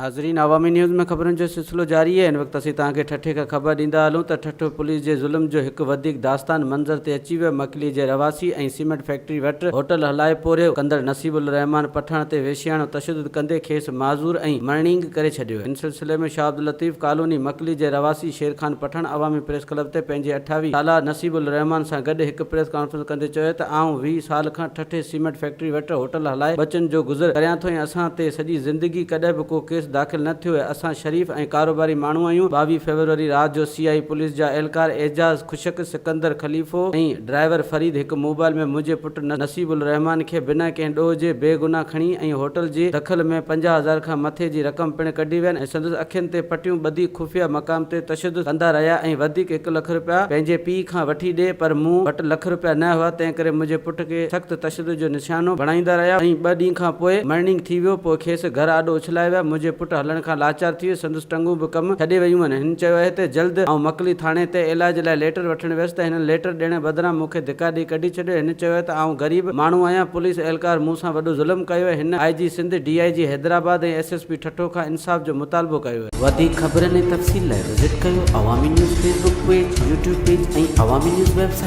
नाज़रीन, अवामी न्यूज़ में ख़बरुनि जो सिलसिलो जारी है। इन वक़्तु असीं तव्हांखे ठठे खां ख़बर ॾींदा हलूं त ठठो पुलिस जे ज़ुल्म जो हिकु वधीक दास्तान मंज़र ते अची वियो। मकली जे रवासी ऐं सीमेंट फैक्ट्री वटि होटल हलाए पोरियो कंदड़ नसीबुल रहमान पठाण ते वेशियाणो तशद्दुद कंदे खेसि माज़ूर ऐं मर्णींग करे छॾियो। इन सिलसिले में शाह अब्दुल लतीफ़ कॉलोनी मकली जे रवासी शेर खान पठाण अवामी प्रेस क्लब ते पंहिंजे 28 साला नसीबुल रहमान सां गॾु हिकु प्रेस कॉन्फ्रेंस कंदे चयो त आऊं 20 साल खां ठठे सीमेंट फैक्ट्री वटि होटल हलाए बचनि जो गुज़र करियां थो ऐं असां ते सॼी ज़िंदगी कॾहिं बि को केस दाख़िल न थियो आहे। असां शरीफ़ ऐं कारोबारी माण्हू आहियूं। 22 फरवरी राति जो CI पुलिस जा एहलकार एजाज़ खुशक सिकंदर खलीफ़ो ऐं ड्राइवर फरीद हिकु मोबाइल में मुंहिंजे पुटु नसीबुल रहमान खे बिना कंहिं ॾोह जे बेगुनाह खणी ऐं होटल जे दख़ल में 50,000 खां मथे जी रक़म पिणु कढी वियनि ऐं संदसि अखियुनि ते पटियूं ॿधी खुफ़िया मक़ाम ते तशद्दुद कंदा रहिया ऐं वधीक 1 लख रुपया पंहिंजे पीउ खां वठी ॾे, पर मूं वटि लख रुपया न हुआ। तंहिं करे मुंहिंजे पुट खे सख़्तु तशद्दुद जो निशानो बणाईंदा रहिया ऐं 2 ॾींहं खां पोइ मर्निंग थी वियो। पोइ खेसि घर आॾो उछलाए विया। मुंहिंजे पुटु हलण खां लाचार थी वियो। संदसि टंगूं बि कमु छॾे वयूं आहिनि। हिन चयो आहे त जल्द ऐं मकली थाणे ते इलाज लाइ लेटर वठणु वियुसि त हिन लेटर ॾियण बदिरां मूंखे धिका ॾेई कढी छॾियो। हिन चयो आहे त आऊं ग़रीब माण्हू आहियां, पुलिस एहलकार मूंसां वॾो ज़ुल्म कयो आहे। हिन IG सिंध, DIG हैदराबाद ऐं SSP ठठो खां इंसाफ़ जो मुतालबो कयो आहे। वधीक ख़बरनि ऐं तफ़सील लाइ विज़िट कयो अवामी news Facebook page, YouTube page ऐं अवामी न्यूज़ वेबसाइट।